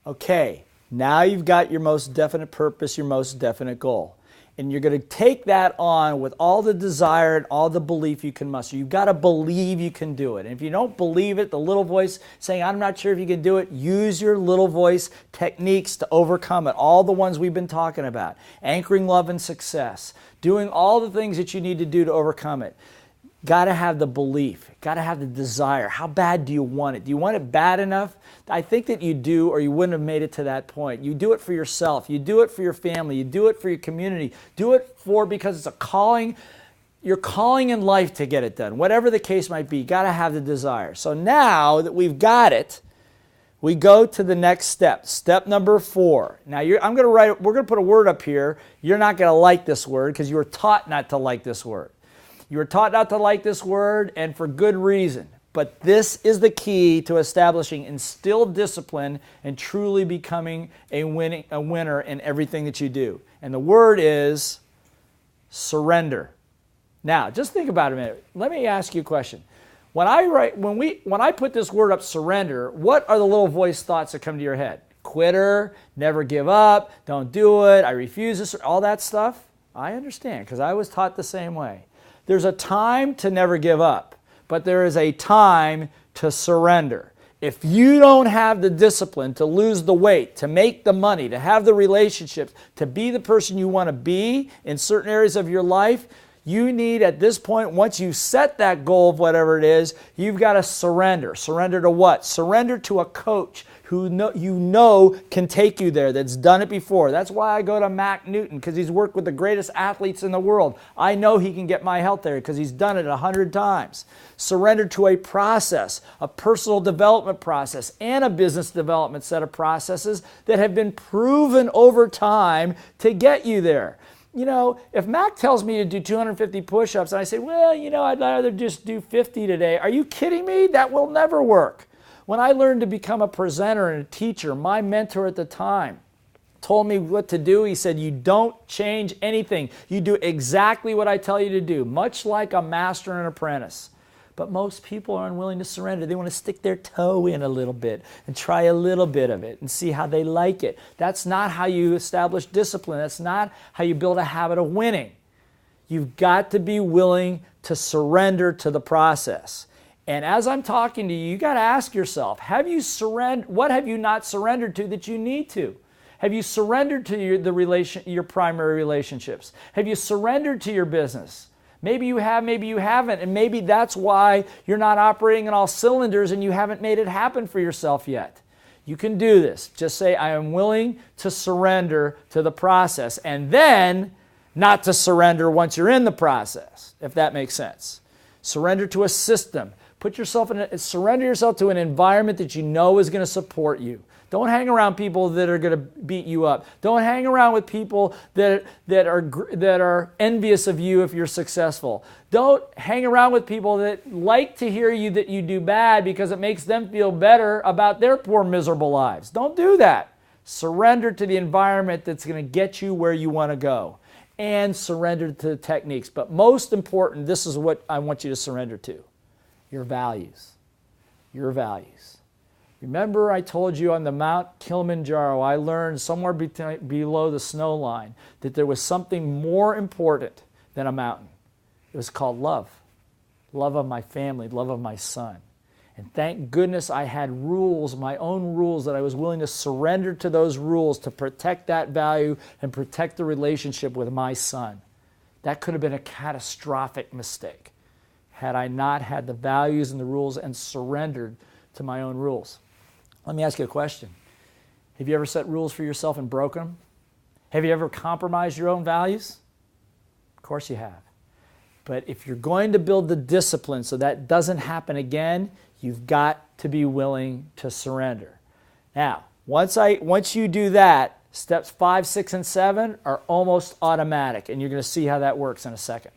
Okay, now you've got your most definite purpose, your most definite goal. And you're going to take that on with all the desire and all the belief you can muster. You've got to believe you can do it. And if you don't believe it, the little voice saying, I'm not sure if you can do it, use your little voice techniques to overcome it. All the ones we've been talking about. Anchoring love and success. Doing all the things that you need to do to overcome it. Got to have the belief. Got to have the desire. How bad do you want it? Do you want it bad enough? I think that you do, or you wouldn't have made it to that point. You do it for yourself. You do it for your family. You do it for your community. Do it because it's a calling. Your calling in life to get it done. Whatever the case might be, you got to have the desire. So now that we've got it, we go to the next step. Step number 4. Now we're going to put a word up here. You're not going to like this word because you were taught not to like this word. You were taught not to like this word, and for good reason. But this is the key to establishing instilled discipline and truly becoming a winner in everything that you do. And the word is surrender. Now, just think about it a minute. Let me ask you a question. When I put this word up, surrender, what are the little voice thoughts that come to your head? Quitter, never give up, don't do it, I refuse this, all that stuff? I understand, because I was taught the same way. There's a time to never give up, but there is a time to surrender. If you don't have the discipline to lose the weight, to make the money, to have the relationships, to be the person you want to be in certain areas of your life, you need at this point, once you set that goal of whatever it is, you've got to surrender. Surrender to what? Surrender to a coach who you know can take you there, that's done it before. That's why I go to Mac Newton, because he's worked with the greatest athletes in the world. I know he can get my health there because he's done it 100 times. Surrender to a process, a personal development process, and a business development set of processes that have been proven over time to get you there. You know, if Mac tells me to do 250 push-ups and I say, well, you know, I'd rather just do 50 today. Are you kidding me? That will never work. When I learned to become a presenter and a teacher, my mentor at the time told me what to do. He said, you don't change anything. You do exactly what I tell you to do, much like a master and an apprentice. But most people are unwilling to surrender. They want to stick their toe in a little bit and try a little bit of it and see how they like it. That's not how you establish discipline. That's not how you build a habit of winning. You've got to be willing to surrender to the process. And as I'm talking to you, you got to ask yourself, what have you not surrendered to that you need to? Have you surrendered to your primary relationships? Have you surrendered to your business? Maybe you have, maybe you haven't, and maybe that's why you're not operating on all cylinders and you haven't made it happen for yourself yet. You can do this. Just say, I am willing to surrender to the process, and then not to surrender once you're in the process, if that makes sense. Surrender to a system. Surrender yourself to an environment that you know is going to support you. Don't hang around people that are going to beat you up. Don't hang around with people that are envious of you if you're successful. Don't hang around with people that like to hear that you do bad because it makes them feel better about their poor, miserable lives. Don't do that. Surrender to the environment that's going to get you where you want to go. And surrender to the techniques. But most important, this is what I want you to surrender to. Your values. Your values. Remember I told you on the Mount Kilimanjaro, I learned somewhere below the snow line that there was something more important than a mountain. It was called love. Love of my family, love of my son. And thank goodness I had rules, my own rules, that I was willing to surrender to those rules to protect that value and protect the relationship with my son. That could have been a catastrophic mistake had I not had the values and the rules and surrendered to my own rules. Let me ask you a question. Have you ever set rules for yourself and broken them? Have you ever compromised your own values? Of course you have. But if you're going to build the discipline so that doesn't happen again, you've got to be willing to surrender. Now, once you do that, steps 5, 6, and 7 are almost automatic, and you're going to see how that works in a second.